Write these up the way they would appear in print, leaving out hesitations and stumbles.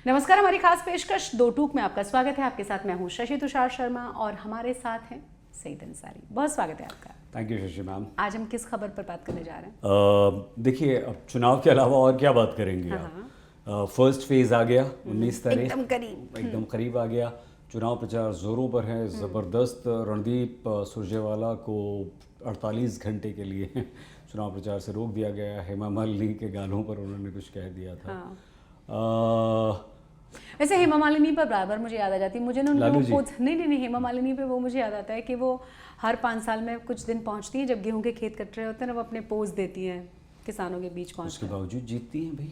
नमस्कार, हमारी खास पेशकश दो टूक में आपका स्वागत है। आपके साथ मैं हूँ शशि तुषार शर्मा और हमारे साथ हैं सईद अंसारी। बहुत स्वागत है आपका। Thank you Shashi ma'am. आज हम किस खबर पर बात करने जा रहे हैं? देखिए, अब चुनाव के अलावा और क्या बात करेंगे आप। फर्स्ट फेज आ गया 19 तारीख, एकदम करीब आ गया। चुनाव प्रचार जोरों पर है, ज़बरदस्त। रणदीप सुरजेवाला को 48 घंटे के लिए चुनाव प्रचार से रोक दिया गया। हेमा मालिनी के गानों पर उन्होंने कुछ कह दिया था। वैसे हेमा मालिनी पर बराबर मुझे याद आ जाती है। मुझे ना नहीं हेमा मालिनी पे वो मुझे याद आता है कि वो हर 5 साल में कुछ दिन पहुंचती हैं, जब गेहूं के खेत कट रहे होते हैं ना, वो अपने पोज देती हैं किसानों के बीच पहुंच। उसके बावजूद जीतती हैं भाई।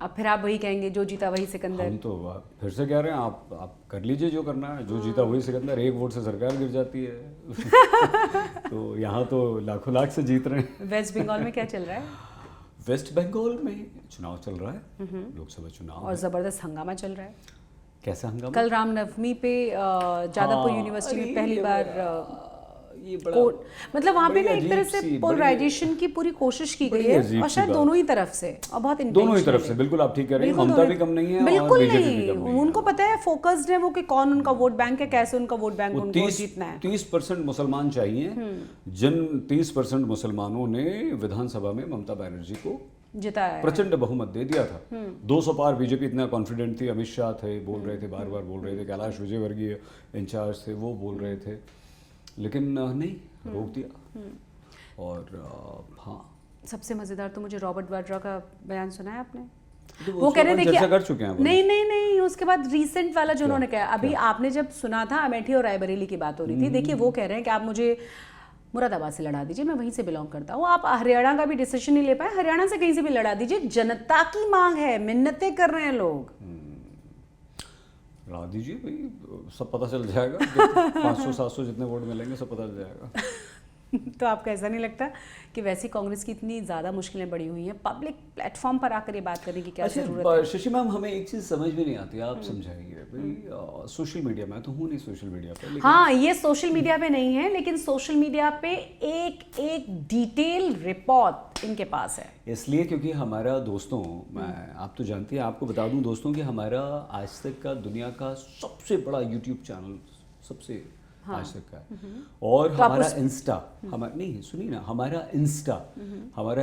अब फिर आप वही कहेंगे, जो जीता वही सिकंदर। हम तो फिर से कह रहे हैं, आप कर लीजिए जो करना है। जो जीता वही सिकंदर। 1 वोट से सरकार गिर जाती है। तो यहाँ तो लाखों लाख से जीत रहे हैं। वेस्ट बंगाल में क्या चल रहा है? वेस्ट बंगाल में चुनाव चल रहा है, लोकसभा चुनाव, और ज़बरदस्त हंगामा चल रहा है। कैसा हंगामा? कल रामनवमी पे जादवपुर यूनिवर्सिटी में पहली बार ये बड़ा मतलब वहाँ पे ना एक तरह से पोलराइजेशन की पूरी कोशिश की गई है, और शायद दोनों ही तरफ से, और बहुत दोनों ही तरफ से। बिल्कुल आप ठीक कह रही हैं। ममता भी कम नहीं है, बिल्कुल नहीं। उनको पता है, फोकस्ड है वो कि कौन उनका वोट बैंक है, कैसे उनका वोट बैंक उनको जीतना है। 30% मुसलमान चाहिए। जिन 30% मुसलमानों ने विधानसभा में ममता बनर्जी को जिताया, प्रचंड बहुमत दे दिया था। 200 पार बीजेपी इतना कॉन्फिडेंट थी। अमित शाह थे, बोल रहे थे, बार बार बोल रहे थे। कैलाश विजयवर्गीय इंचार्ज थे, वो बोल रहे थे, लेकिन नहीं, रोक दिया। और हाँ, सबसे मजेदार तो मुझे रॉबर्ट वाड्रा का बयान सुना है आपने? तो वो कह रहे थे चर्चा कर चुके हैं। नहीं, उसके बाद रीसेंट वाला जो उन्होंने कहा, अभी आपने जब सुना था, अमेठी और रायबरेली की बात हो रही थी। देखिए, वो कह रहे हैं कि आप मुझे मुरादाबाद से लड़ा दीजिए, मैं वहीं से बिलोंग करता हूँ। आप हरियाणा का भी डिसीजन नहीं ले पाए, हरियाणा से कहीं से भी लड़ा दीजिए। जनता की मांग है, मिन्नतें कर रहे हैं लोग। लड़ा दीजिए भाई, सब पता चल जाएगा। 500-700 जितने वोट मिलेंगे सब पता चल जाएगा। तो आपको ऐसा नहीं लगता कि वैसी कांग्रेस की इतनी ज़्यादा मुश्किलें बढ़ी हुई हैं, पब्लिक प्लेटफॉर्म पर आकर ये बात करने की क्या जरूरत है? शशि मैम, हमें एक चीज़ समझ में नहीं आती, आप समझाइए भाई। सोशल मीडिया, मैं तो हूँ नहीं सोशल मीडिया पे, हाँ, ये सोशल मीडिया पे नहीं है, लेकिन सोशल मीडिया पे एक एक डिटेल रिपोर्ट इनके पास है। इसलिए क्योंकि हमारा दोस्तों, मैं आप तो जानती हैं, आपको बता दूं दोस्तों कि हमारा आज तक का दुनिया का सबसे बड़ा यूट्यूब चैनल, सबसे आज तक का है। और तो हमारा इंस्टा, हमारा नहीं, सुनिए ना, हमारा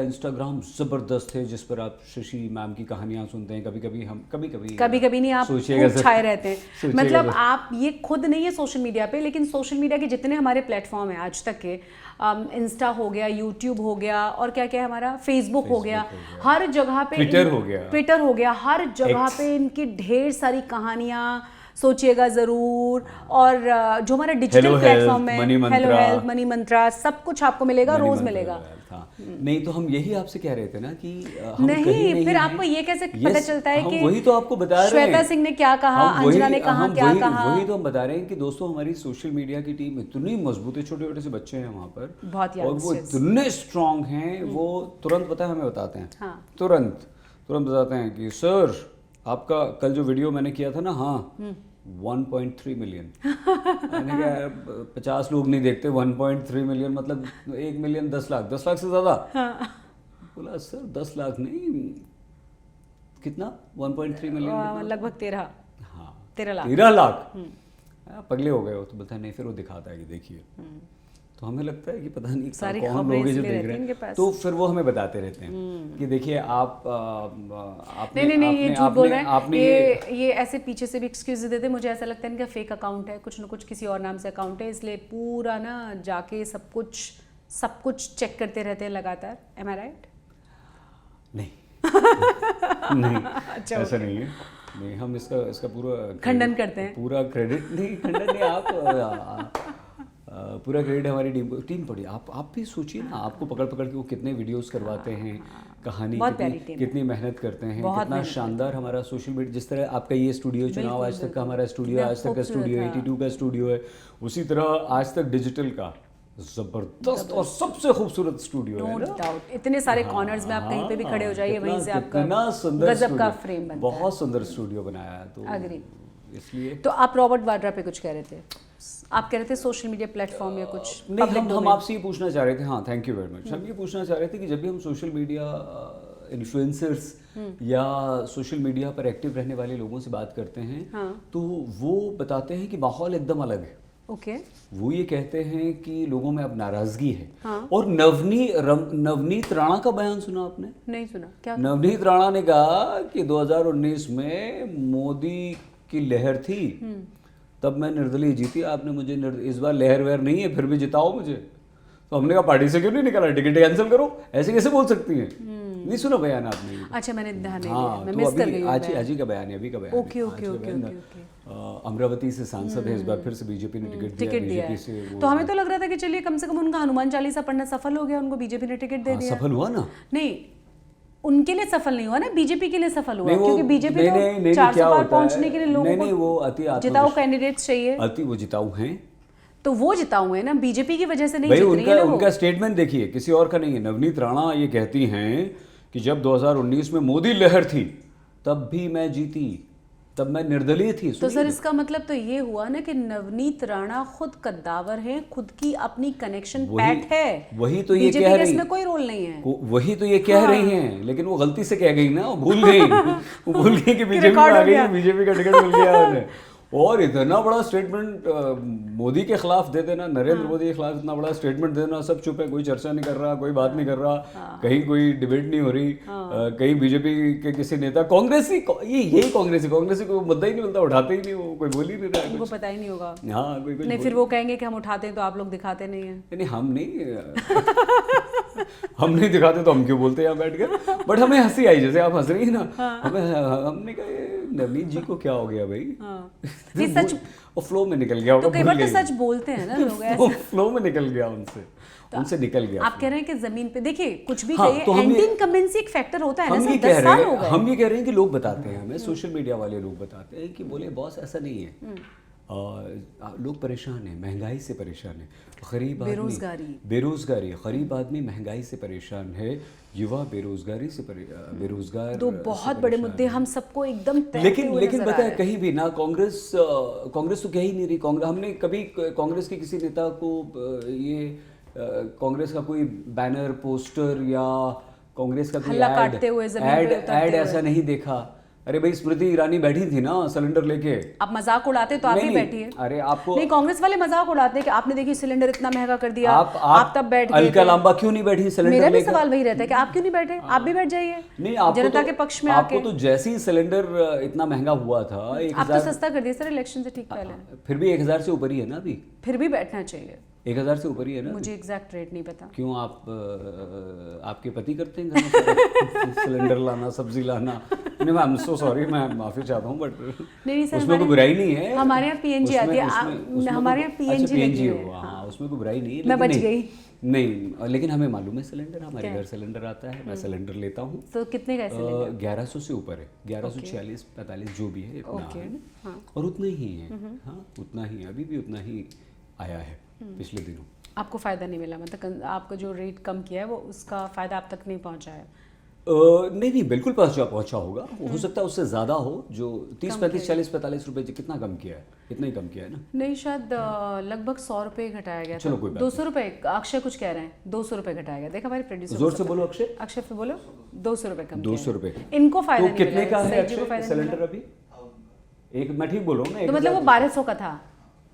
इंस्टाग्राम जबरदस्त है, जिस पर आप शशि मैम की कहानियां सुनते हैं। कभी नहीं, आप खूब छाए रहते हैं। मतलब आप ये खुद नहीं है सोशल मीडिया पे, लेकिन सोशल मीडिया के जितने हमारे प्लेटफॉर्म हैं आज तक के, इंस्टा हो गया, यूट्यूब हो गया, और क्या क्या है हमारा, फेसबुक हो गया, हर जगह पे ट्विटर हो गया, हर जगह पे इनकी ढेर सारी कहानियां, सोचिएगा जरूर। और जो हमारा डिजिटल प्लेटफॉर्म है, हेलो हेल्थ, मनी मंत्रा, सब कुछ आपको मिलेगा, रोज मिलेगा। नहीं तो हम यही आपसे कह रहे थे ना कि हम नहीं, फिर आपको ये कैसे पता चलता है कि वही तो आपको बता रहे हैं, श्वेता सिंह ने क्या कहा, अंजना ने कहा, क्या कहा। वही तो हम बता रहे हैं कि दोस्तों, हमारी सोशल मीडिया की टीम इतनी मजबूत है। छोटे छोटे से बच्चे हैं वहाँ पर, बहुत, और वो इतने स्ट्रांग हैं, वो तुरंत पता है हमें बताते हैं। तुरंत बताते हैं कि सर, आपका कल जो वीडियो मैंने किया था ना, हाँ 1.3 मिलियन। मैंने कहा 50 लोग नहीं देखते, 1.3 मिलियन मतलब 1 मिलियन 10 लाख, 10 लाख से ज़्यादा। बोला सर 10 लाख नहीं, कितना 1.3 मिलियन, लगभग 13 लाख। पगले हो गए हो। तो बोलता नहीं, फिर वो दिखाता है कि देखिए। तो हमें लगता है कि पता नहीं सारी कौन लोग जो देख रहे हैं, तो फिर वो हमें बताते रहते हैं कि देखिए आप आपने ये झूठ बोल रहे हैं। ये ऐसे पीछे से भी एक्सक्यूज देते हैं। मुझे ऐसा लगता है इनका फेक अकाउंट है, कुछ ना कुछ किसी और नाम से अकाउंट है, इसलिए पूरा ना जाके सब कुछ चेक करते रहते हैं लगातार। एम आई राइट? नहीं अच्छा, ऐसा नहीं है। नहीं, हम इसका पूरा खंडन करते हैं। पूरा क्रेडिट नहीं, खंडन नहीं, आप पूरा क्रेडिट हमारी टीम पड़ी। आप भी सोचिए ना, आपको पकड़ के वो कितने वीडियोस करवाते हैं, कहानी कितनी मेहनत करते हैं, कितना शानदार हमारा सोशल मीडिया। जिस तरह आपका ये स्टूडियो चुनाव आज तक का हमारा स्टूडियो, आज तक का स्टूडियो 82 का स्टूडियो है, उसी तरह आज तक डिजिटल का जबरदस्त और सबसे खूबसूरत स्टूडियो है ना। इतने सारे कॉर्नर्स में आप कहीं पे भी खड़े हो जाइए, वहीं से आपका गजब का फ्रेम बनता है। बहुत सुंदर स्टूडियो बनाया है। तो इसलिए तो आप रॉबर्ट वाड्रा पे कुछ कह रहे थे, आप कह रहे थे सोशल मीडिया प्लेटफॉर्म या कुछ? नहीं, हम आपसे ये पूछना चाह रहे थे। हाँ, थैंक यू वेरी मच। हम ये पूछना चाह रहे थे कि जब भी हम सोशल मीडिया इन्फ्लुएंसर्स या सोशल मीडिया पर एक्टिव रहने वाले लोगों से बात करते हैं, तो वो बताते हैं कि माहौल एकदम अलग है। ओके। वो ये कहते हैं कि लोगों में अब नाराजगी है। और नवनीत राणा का बयान सुना आपने? नहीं सुना। क्या? नवनीत राणा ने कहा कि 2019 में मोदी की लहर थी, तब मैं निर्दलीय जीती, आपने मुझे इस बार लहर वहर नहीं है, फिर भी जिताओ मुझे। तो हमने कहा पार्टी से क्यों नहीं निकाला, टिकट कैंसिल करो, ऐसे कैसे बोल सकती हैं? नहीं सुना बयान आपने? अच्छा, मैंने ध्यान नहीं हाँ, दिया, मैं तो मिस कर गई हूं। आज ही का बयान है, अभी का बयान। Okay okay okay okay. Amravati से सांसद है, इस बार फिर से बीजेपी ने टिकट दिया है। से। तो हमें तो लग रहा था कि चलिए कम से कम उनका हनुमान चालीसा पढ़ना सफल हो गया, उनको बीजेपी ने टिकट दे दिया। सफल हुआ ना? नहीं, उनके लिए सफल नहीं हुआ ना, बीजेपी के लिए सफल हुआ, क्योंकि बीजेपी तो 400 पार पहुंचने के लिए लोगों को वो अति जिताऊ कैंडिडेट्स चाहिए। अति वो जिताऊ हैं, तो वो जिताऊ है ना, बीजेपी की वजह से नहीं जीत रही है ना। उनका स्टेटमेंट देखिए, किसी और का नहीं है। नवनीत राणा ये कहती हैं कि जब 2019 में मोदी लहर थी तब भी मैं जीती, तब मैं निर्दलीय थी। तो सर इसका मतलब तो ये हुआ ना कि नवनीत राणा खुद कद्दावर हैं, खुद की अपनी कनेक्शन पैट है। वही तो ये कह रही, इसमें कोई रोल नहीं है। वही तो ये कह रही हैं, लेकिन वो गलती से कह गई ना, वो भूल गई। वो भूल गई कि बीजेपी आ गई, बीजेपी का टिकट मिल गया उन्हें। और इतना बड़ा स्टेटमेंट मोदी के खिलाफ दे देना, नरेंद्र मोदी के खिलाफ इतना बड़ा स्टेटमेंट दे देना, सब चुप है, कोई चर्चा नहीं कर रहा, कोई बात नहीं कर रहा, कहीं कोई डिबेट नहीं हो रही, कहीं बीजेपी के किसी नेता, कांग्रेसी, यही कांग्रेसी को मुद्दा ही नहीं मिलता, उठाते ही नहीं, वो कोई बोल ही नहीं रहा है, उनको पता ही नहीं होगा। हाँ, कोई नहीं, फिर वो कहेंगे कि हम उठाते हैं तो आप लोग दिखाते नहीं है। नहीं, हम नहीं दिखाते तो हम क्यों बोलते हैं यहाँ बैठ कर। बट हमें हंसी आई, जैसे आप हंस रही है ना, हमने कहा नवनीत जी को क्या हो गया भाई। सच और फ्लो में निकल गया होगा। तो कई बार तो सच बोलते हैं ना लोग ऐसे। फ्लो में निकल गया उनसे निकल गया। आप कह रहे हैं कि जमीन पे देखिए कुछ भी कहिए, एंटी इनकम्बेंसी एक फैक्टर होता है ना सर। 10 साल हो गए। हम ये कह रहे हैं कि लोग बताते हैं हमें, सोशल मीडिया वाले लोग बताते हैं कि बोले बॉस ऐसा नहीं है, लोग परेशान हैं, महंगाई से परेशान है, गरीब आदमी बेरोजगारी, गरीब आदमी महंगाई से परेशान है, युवा बेरोजगार। दो बहुत बड़े मुद्दे हम सबको एकदम लेकिन पता है कहीं भी ना कांग्रेस तो कह ही नहीं रही। हमने कभी कांग्रेस के किसी नेता को ये कांग्रेस का कोई बैनर, पोस्टर या कांग्रेस का कोई ऐड ऐसा नहीं देखा। अरे भाई, स्मृति ईरानी बैठी थी ना सिलेंडर लेके। आप मजाक उड़ाते तो आप ही बैठिए। अरे आपको नहीं, कांग्रेस वाले मजाक उड़ाते हैं कि आपने देखिए सिलेंडर इतना महंगा कर दिया, आप तब बैठ गए। अलका लांबा क्यों नहीं बैठी सिलेंडर लेके? मेरा भी सवाल वही रहता है कि आप क्यों नहीं बैठे, आप भी बैठ जाइए। नहीं, जनता के पक्ष में आके। आपको तो जैसे ही सिलेंडर इतना महंगा हुआ था, आप तो सस्ता कर दिए सर इलेक्शन से ठीक पहले। फिर भी 1000 से ऊपर ही है ना अभी। फिर भी बैठना चाहिए। 1000 से ऊपर ही है ना? मुझे एग्जैक्ट रेट नहीं पता। क्यों? आपके पति करते हैं घर में सिलेंडर लाना, सब्जी लाना? नहीं, मैं आई एम सो सॉरी, मैं माफी चाहता हूँ, बट उसमें कोई बुराई नहीं है। हमारे यहाँ पीएनजी आती है, हमारे यहाँ पीएनजी लगी है। हाँ, उसमें कोई बुराई नहीं है। मैं बच गई। नहीं, लेकिन हमें मालूम है सिलेंडर, हमारे घर सिलेंडर आता है, मैं सिलेंडर लेता हूँ। तो कितने का सिलेंडर? 1100 से ऊपर है, 1146-45 जो भी है, इतना है। और उतना ही है। हाँ, उतना ही, अभी भी उतना ही आया है पिछले दिनों। आपको फ़ायदा नहीं मिला? मतलब आपको जो रेट कम किया है वो उसका फ़ायदा आप तक नहीं पहुंचा है? नहीं, बिल्कुल पहुंचा होगा। हो सकता है उससे ज़्यादा हो, जो 30, 35, 40, 45 रुपए कितना कम किया है? इतना ही कम किया है ना? नहीं, शायद लगभग 100 रुपए घटाया गया। चलो कोई बात 200 रुपए। अक्षय कुछ कह रहे हैं 200 रुपए घटाया गया। देखा हमारे प्रोड्यूसर, जोर से बोलो अक्षय। अक्षय फिर बोलो। 200 रुपए कम। 200 रुपए इनको फायदा तो कितने का है अक्षय सिलेंडर अभी? एक मैं ठीक बोल रहा हूँ ना, तो मतलब वो 1200 का था।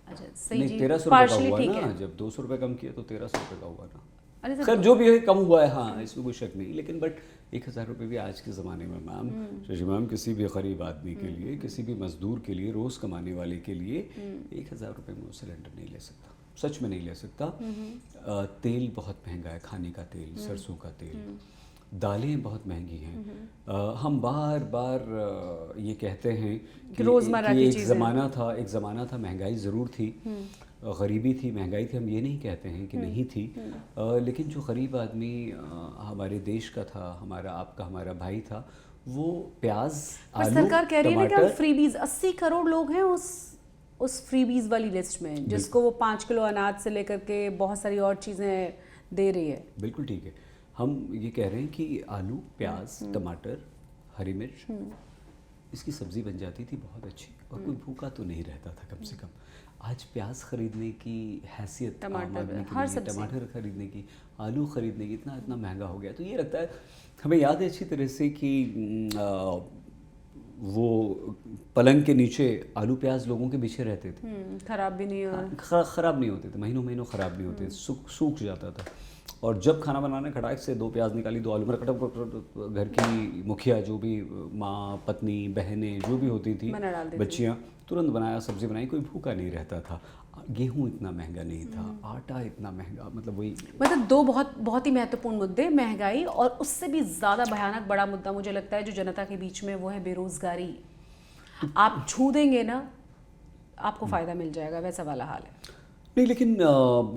अच्छा, सही जी, 1300 रुपए का हुआ ना, जब 200 रुपए कम किया तो 1300 रुपए का हुआ ना। खैर जो भी है कम हुआ है, हाँ, इसमें कोई शक नहीं। लेकिन बट 1000 रुपये भी आज के ज़माने में मैम, शशि मैम, किसी भी गरीब आदमी के लिए, किसी भी मजदूर के लिए, रोज़ कमाने वाले के लिए 1000 रुपये में वो सिलेंडर नहीं ले सकता, सच में नहीं ले सकता। तेल बहुत महंगा है, खाने का तेल, सरसों का तेल, दालें बहुत महंगी हैं। हम बार बार ये कहते हैं कि एक ज़माना था महंगाई ज़रूर थी, गरीबी थी, महंगाई थी, हम ये नहीं कहते हैं कि नहीं थी। लेकिन जो गरीब आदमी हमारे देश का था, हमारा भाई था, वो प्याज, आलू, सरकार कह रही है ना कि फ्रीबीज 80 करोड़ लोग हैं उस फ्रीबीज वाली लिस्ट में, जिसको वो 5 किलो अनाज से लेकर के बहुत सारी और चीज़ें दे रही है। बिल्कुल ठीक है। हम ये कह रहे हैं कि आलू, प्याज, टमाटर, हरी मिर्च, इसकी सब्ज़ी बन जाती थी बहुत अच्छी और कोई भूखा तो नहीं रहता था कम से कम। आज प्याज खरीदने की हैसियत आम आदमी की नहीं है, टमाटर खरीदने की, आलू खरीदने की इतना महंगा हो गया। तो ये लगता है, हमें याद है अच्छी तरह से कि वो पलंग के नीचे आलू प्याज लोगों के बिछे रहते थे, खराब भी नहीं ख़राब नहीं होते थे, महीनों महीनों ख़राब नहीं होते, सूख जाता था। और जब खाना बनाने खटाक से 2 प्याज निकाली, 2 आलू, घर की मुखिया जो भी माँ, पत्नी, बहनें जो भी होती थी, बच्चियाँ, तुरंत बनाया, सब्ज़ी बनाई, कोई भूखा नहीं रहता था। गेहूँ इतना महंगा नहीं था, आटा इतना महंगा, मतलब 2 बहुत ही महत्वपूर्ण मुद्दे, महंगाई और उससे भी ज़्यादा भयानक बड़ा मुद्दा मुझे लगता है जो जनता के बीच में, वो है बेरोज़गारी। आप छू देंगे ना, आपको फ़ायदा मिल जाएगा, वैसा वाला हाल है। नहीं, लेकिन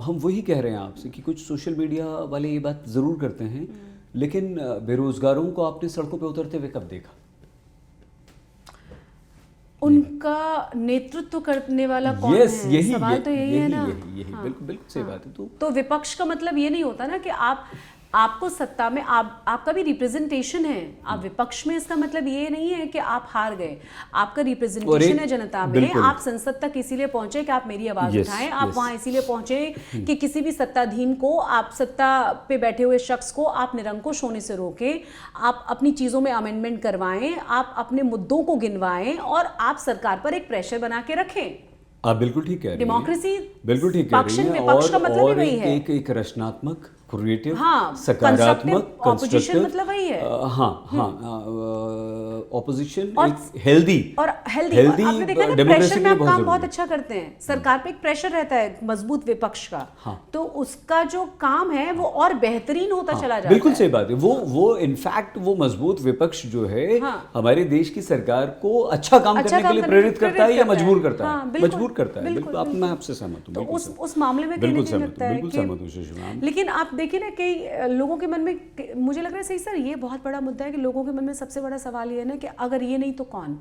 हम वही कह रहे हैं आपसे कि कुछ सोशल मीडिया वाले ये बात ज़रूर करते हैं, लेकिन बेरोज़गारों को आपने सड़कों पे उतरते हुए कब देखा? उनका नेतृत्व करने वाला कौन है? सवाल तो यही है ना। बिल्कुल सही बात है। तो विपक्ष का मतलब ये नहीं होता ना कि आपको सत्ता में आपका भी रिप्रेजेंटेशन है, आप विपक्ष में, इसका मतलब ये नहीं है कि आप हार गए। आपका रिप्रेजेंटेशन है जनता में, आप संसद तक इसीलिए पहुंचे कि आप मेरी आवाज उठाएं, आप वहां इसीलिए पहुंचे कि किसी भी सत्ताधीन को, आप सत्ता पे बैठे हुए शख्स को आप निरंकुश होने से रोकें, आप अपनी चीजों में अमेंडमेंट करवाएं, आप अपने मुद्दों को गिनवाएं और आप सरकार पर एक प्रेशर बना के रखें। आप बिल्कुल ठीक कह रही हैं। डेमोक्रेसी बिल्कुल ठीक कह रही हैं। विपक्ष का मतलब ही वही है। एक रचनात्मक, क्रिएटिव, हाँ, सकारात्मक, ऑपोजिशन मतलब वही है। ऑपोजिशन हेल्दी आपने देखा ना, प्रेशर में आप काम बहुत अच्छा करते हैं, सरकार पे एक प्रेशर रहता है मजबूत विपक्ष का, तो उसका जो काम है वो और बेहतरीन होता चला जाता है। बिल्कुल सही बात है। वो इनफैक्ट वो मजबूत विपक्ष जो है हमारे देश की सरकार को अच्छा काम करने के लिए प्रेरित करता है या मजबूर करता है? मजबूर करता है। बिल्कुल, मैं आपसे सहमत हूँ। उस मामले में बिल्कुल सहमत हूँ सुषमा मैम। लेकिन आप देखिए ना, कई लोगों के मन में, मुझे लग रहा है सही सर, ये बहुत बड़ा मुद्दा है कि लोगों के मन में सबसे बड़ा सवाल ये है ना कि अगर ये नहीं तो कौन?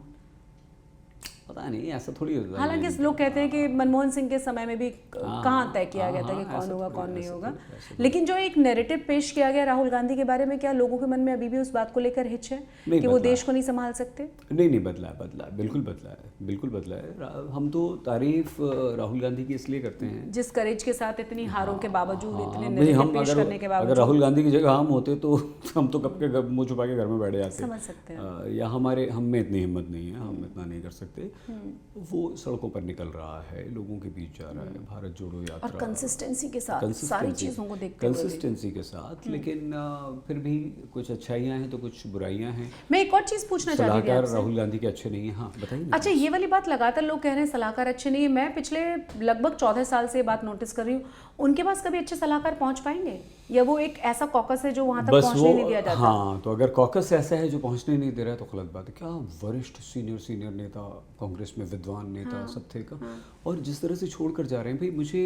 पता नहीं, ऐसा थोड़ी होता है। हालांकि लोग कहते हैं कि मनमोहन सिंह के समय में भी कहाँ तय किया गया था कि कौन होगा कौन नहीं होगा, लेकिन जो एक नैरेटिव पेश किया गया राहुल गांधी के बारे में, क्या लोगों के मन में अभी भी उस बात को लेकर हिच है कि वो देश को नहीं संभाल सकते? नहीं, बदला है, बिल्कुल बदला है। हम तो तारीफ राहुल गांधी की इसलिए करते हैं, जिस करेज के साथ, इतनी हारों के बावजूद, इतने नैरेटिव पेश करने के बावजूद। अगर राहुल गांधी की जगह हम होते तो हम तो कब के मुंह छुपा के घर में बैठे जाते। समझ सकते हैं। या हम में इतनी हिम्मत नहीं है, हम इतना नहीं कर सकते। वो सड़कों पर निकल रहा है, लोगों के बीच जा रहा है, भारत जोड़ो यात्रा, और कंसिस्टेंसी के साथ, सारी चीज़ों को देखते हुए, कंसिस्टेंसी के साथ। लेकिन फिर भी कुछ अच्छाइयाँ हैं तो कुछ बुराइयाँ हैं। मैं एक और चीज़ पूछना चाहती थी आपसे। सलाहकार राहुल गांधी के अच्छे नहीं है, हाँ बताइए। अच्छा, ये वाली बात लगातार लोग कह रहे हैं सलाहकार अच्छे नहीं है। मैं पिछले लगभग 14 साल से ये बात नोटिस कर रही हूँ, उनके पास कभी अच्छे सलाहकार पहुँच पाएंगे, या वो एक ऐसा कॉकस है जो वहाँ तक पहुँचने नहीं दिया जाता? हाँ, तो अगर कॉकस ऐसा है जो पहुँचने नहीं दे रहा है तो गलत बात है। क्या वरिष्ठ सीनियर नेता, कांग्रेस में विद्वान नेता सब थे का, और जिस तरह से छोड़ कर जा रहे हैं। भाई मुझे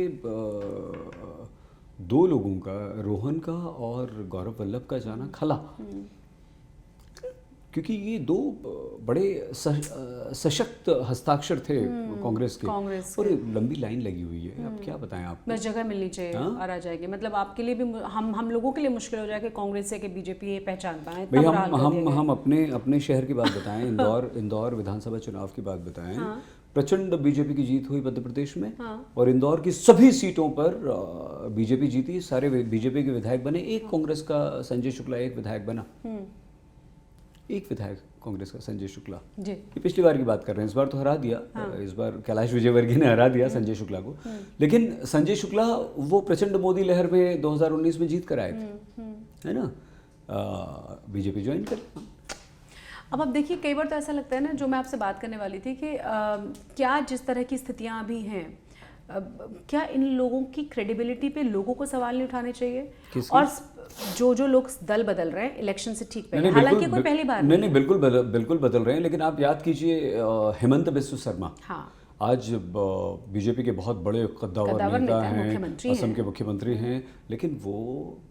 2 लोगों का, रोहन का और गौरव वल्लभ का जाना खला, क्योंकि ये 2 बड़े सशक्त हस्ताक्षर थे कांग्रेस के, और लंबी लाइन लगी हुई है। अब क्या बताएं आपको, बस जगह मिलनी चाहिए और आ जाएगी। मतलब आपके लिए भी, हम लोगों के लिए मुश्किल हो जाएगा कि कांग्रेस से कि बीजेपी ये पहचान पाए। भाई हम अपने शहर की बात बताएं, इंदौर विधानसभा चुनाव की बात बताएं। प्रचंड बीजेपी की जीत हुई मध्य प्रदेश में, और इंदौर की सभी सीटों पर बीजेपी जीती, सारे बीजेपी के विधायक बने। एक कांग्रेस का संजय शुक्ला एक विधायक बना, एक विधायक कांग्रेस का संजय शुक्ला जी। ये पिछली बार की बात कर रहे हैं, इस बार तो हरा दिया। इस बार कैलाश विजयवर्गीय ने हरा दिया संजय शुक्ला को। लेकिन संजय शुक्ला वो प्रचंड मोदी लहर में 2019 में जीत कर आए थे, है ना, बीजेपी ज्वाइन कर। अब आप देखिए, कई बार तो ऐसा लगता है ना, जो मैं आपसे बात करने वाली थी कि क्या जिस तरह की स्थितियां अभी हैं, क्या इन लोगों की क्रेडिबिलिटी पे लोगों को सवाल नहीं उठाने चाहिए? और जो लोग दल बदल रहे हैं इलेक्शन से ठीक पहले, हालांकि कोई पहली बार नहीं, बिल्कुल बदल रहे हैं। लेकिन आप याद कीजिए, हेमंत बिस्व शर्मा आज बीजेपी के बहुत बड़े कद्दावर नेता हैं, असम के मुख्यमंत्री हैं, लेकिन वो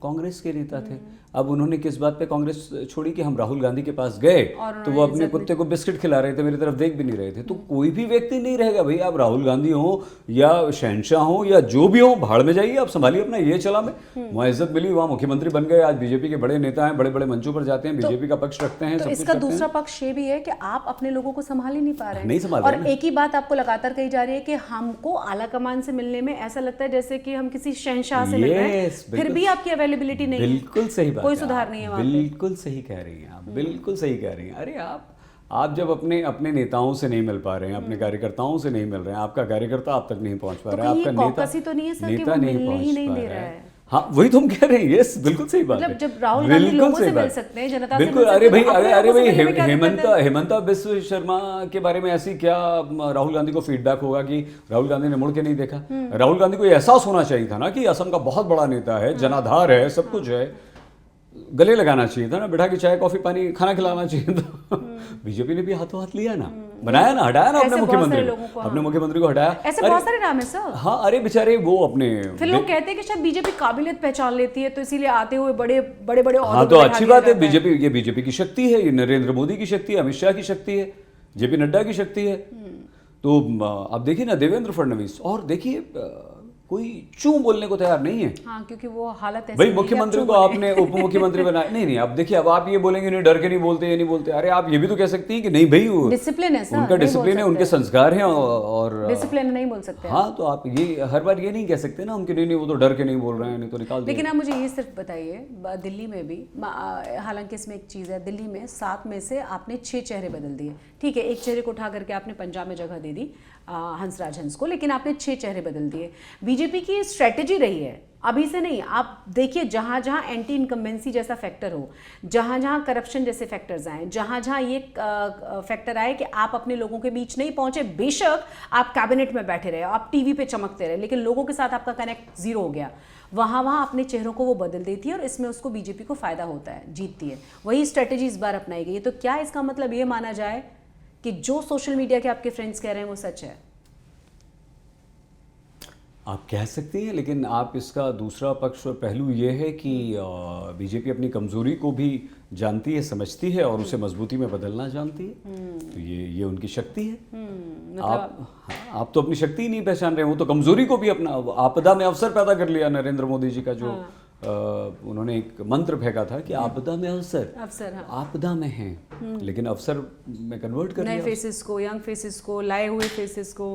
कांग्रेस के नेता थे। अब उन्होंने किस बात पे कांग्रेस छोड़ी कि हम राहुल गांधी के पास गए तो वो अपने कुत्ते को बिस्किट खिला रहे थे, मेरी तरफ देख भी नहीं रहे थे। तो कोई भी व्यक्ति नहीं रहेगा भाई, आप राहुल गांधी हो या शहनशाह हो या जो भी हो, भाड़ में जाइए, आप संभालिए अपना ये चला में। वहाँ इज्जत मिली, वहाँ मुख्यमंत्री बन गए, आज बीजेपी के बड़े नेता हैं, बड़े बड़े मंचों पर जाते हैं, बीजेपी का पक्ष रखते हैं। तो इसका दूसरा पक्ष ये भी है कि आप अपने लोगों को संभाल ही नहीं पा रहे हैं, नहीं संभाल और रहे हैं। एक ही बात आपको लगातार कही जा रही है कि हमको आला कमान से मिलने में ऐसा लगता है जैसे कि हम किसी शहनशाह से मिल रहे हैं, फिर भी आपकी अवेलेबिलिटी नहीं है। बिल्कुल सही बात, कोई सुधार नहीं है वहाँ पे। बिल्कुल सही कह रही हैं आप, बिल्कुल सही कह रही हैं। अरे आप जब अपने नेताओं से नहीं मिल पा रहे हैं, अपने कार्यकर्ताओं से नहीं मिल रहे हैं, आपका कार्यकर्ता आप तक नहीं पहुंच पा रहा है, आपका तो नहीं है सर कि वो मिलने ही नहीं दे रहा है। हाँ वही तुम कह रहे हैं, यस बिल्कुल सही बात है। जब राहुल गांधी लोगों से मिल सकते हैं, जनता से बिल्कुल। मिल अरे सकते भाई, हैं, अरे भाई, हेमंता हेमंता बिस्व शर्मा के बारे में ऐसी क्या राहुल गांधी को फीडबैक होगा कि राहुल गांधी ने मुड़ के नहीं देखा? राहुल गांधी को एहसास होना चाहिए था ना कि असम का बहुत बड़ा नेता है, जनाधार है, सब कुछ है, गले लगाना चाहिए था ना, बिठा के चाय कॉफी पानी खाना खिलाना चाहिए था। बीजेपी ने भी हाथों हाथ लिया ना, बनाया ना, हटाया ना अपने मुख्यमंत्री को हटाया। ऐसे बहुत सारे नाम है सर। हाँ अरे बेचारे वो अपने, फिर लोग कहते हैं कि शायद बीजेपी काबिलियत पहचान लेती है तो इसीलिए आते हुए बड़े बड़े हाँ तो अच्छी बात है, ये बीजेपी की शक्ति है, ये नरेंद्र मोदी की शक्ति है, अमित शाह की शक्ति है, जेपी नड्डा की शक्ति है। तो अब देखिए ना देवेंद्र फडणवीस, और देखिए कोई चू बोलने को तैयार नहीं है। हाँ, क्योंकि वो हालत ऐसी भाई मुख्यमंत्री को आपने उप मुख्यमंत्री बनाया, नहीं अब देखिए, अब आप ये बोलेंगे नहीं, डर के नहीं बोलते, ये नहीं बोलते। अरे आप ये भी तो कह सकती हैं कि नहीं भाई, वो डिसिप्लिन है सर, उनका डिसिप्लिन है, उनके संस्कार हैं, और डिसिप्लिन नहीं बोल सकते। हाँ तो आप ये हर बार ये नहीं कह सकते ना हम कि नहीं वो तो डर के नहीं बोल रहे हैं, नहीं तो निकाल देंगे। लेकिन आप मुझे ये सिर्फ बताइए, दिल्ली में भी, हालांकि इसमें एक चीज़ है, दिल्ली में 7 में से आपने 6 चेहरे बदल दिए, ठीक है, एक चेहरे को उठा करके आपने पंजाब में जगह दे दी हंसराज हंस को, लेकिन आपने 6 चेहरे बदल दिए। बीजेपी की स्ट्रेटेजी रही है, अभी से नहीं। आप देखिए जहाँ जहाँ एंटी इनकम्बेंसी जैसा फैक्टर हो, जहाँ जहाँ करप्शन जैसे फैक्टर्स आए, जहाँ जहाँ ये फैक्टर आए कि आप अपने लोगों के बीच नहीं पहुंचे, बेशक आप कैबिनेट में बैठे रहे, आप टीवी पे चमकते रहे, लेकिन लोगों के साथ आपका कनेक्ट जीरो हो गया, वहाँ अपने चेहरों को वो बदल देती है, और इसमें उसको बीजेपी को फायदा होता है, जीतती है। वही स्ट्रेटेजी इस बार अपनाई गई है। तो क्या इसका मतलब ये माना जाए कि जो सोशल मीडिया के आपके फ्रेंड्स कह रहे हैं वो सच है? आप कह सकते हैं, लेकिन आप इसका दूसरा पक्ष और पहलू ये है कि बीजेपी अपनी कमजोरी को भी जानती है, समझती है, और उसे मजबूती में बदलना जानती है। तो ये उनकी शक्ति है। आप तो अपनी शक्ति ही नहीं पहचान रहे, वो तो कमजोरी को भी अपना आपदा में अवसर पैदा कर लिया। नरेंद्र मोदी जी का जो उन्होंने एक मंत्र फेंका था कि आपदा में अवसर, हाँ। आपदा में हैं, लेकिन अवसर में कन्वर्ट कर नए फेसेस को, यंग फेसेस को, लाए हुए फेसेस को,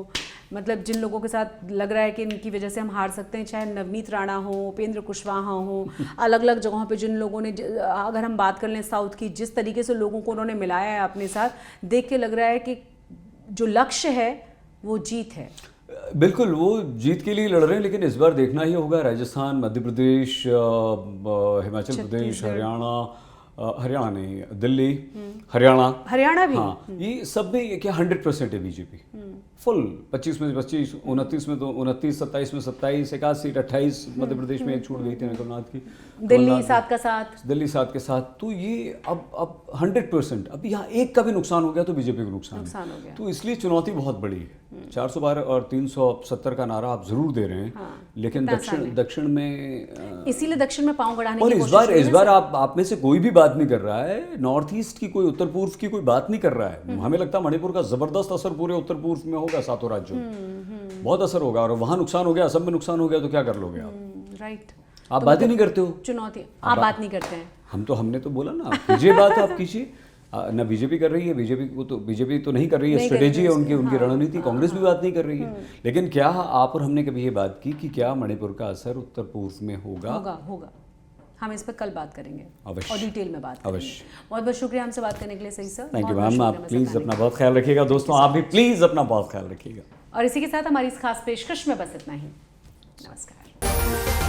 मतलब जिन लोगों के साथ लग रहा है कि इनकी वजह से हम हार सकते हैं, चाहे नवनीत राणा हो, उपेंद्र कुशवाहा हो, अलग अलग जगहों पे जिन लोगों ने, अगर हम बात कर लें साउथ की, जिस तरीके से लोगों को उन्होंने मिलाया है अपने साथ, देख के लग रहा है कि जो लक्ष्य है वो जीत है। बिल्कुल, वो जीत के लिए लड़ रहे हैं, लेकिन इस बार देखना ही होगा। राजस्थान, मध्य प्रदेश, हिमाचल प्रदेश, हरियाणा नहीं, दिल्ली, हरियाणा भी, हाँ, ये सब में क्या 100% है बीजेपी, फुल। 25 में 25, 29 में तो 29, 27 में 27, 1 सीट, 28 मध्य प्रदेश में एक छूट गई थी कमलनाथ की, दिल्ली 7 का 7, दिल्ली 7 के साथ। तो ये अब 100%, अब यहाँ एक का भी नुकसान हो गया तो बीजेपी को नुकसान हो गया। तो इसलिए चुनौती बहुत बड़ी है। 412 और 370 का नारा आप जरूर दे रहे हैं, हाँ, लेकिन दक्षिण में, इसीलिए दक्षिण में पांव गड़ाने की कोशिश। और इस बार आप में से कोई भी बात नहीं कर रहा है नॉर्थ ईस्ट की, कोई उत्तर पूर्व की कोई बात नहीं कर रहा है। हमें लगता है मणिपुर का जबरदस्त असर पूरे उत्तर पूर्व में होगा, 7 राज्यों में बहुत असर होगा, और वहां नुकसान हो गया, असम में नुकसान हो गया, तो क्या कर लोगे आप? राइट, आप बात ही नहीं करते हो, चुनौती आप बात नहीं करते हैं। हमने तो बोला ना, कीजिए बात, आप कीजिए ना। बीजेपी कर रही है, बीजेपी तो नहीं कर रही है, स्ट्रेटेजी है उनकी रणनीति। कांग्रेस भी बात नहीं कर रही है, लेकिन क्या आप और हमने कभी ये बात की कि क्या मणिपुर का असर उत्तर पूर्व में होगा? हम इस पर कल बात करेंगे और डिटेल में बात करेंगे। अवश्य। बहुत बहुत शुक्रिया हमसे बात करने के लिए। सही सर, थैंक यू मैम। आप प्लीज़ अपना बहुत ख्याल रखिएगा। दोस्तों आप भी प्लीज़ अपना बहुत ख्याल रखिएगा। और इसी के साथ हमारी इस खास पेशकश में बस इतना ही। नमस्कार।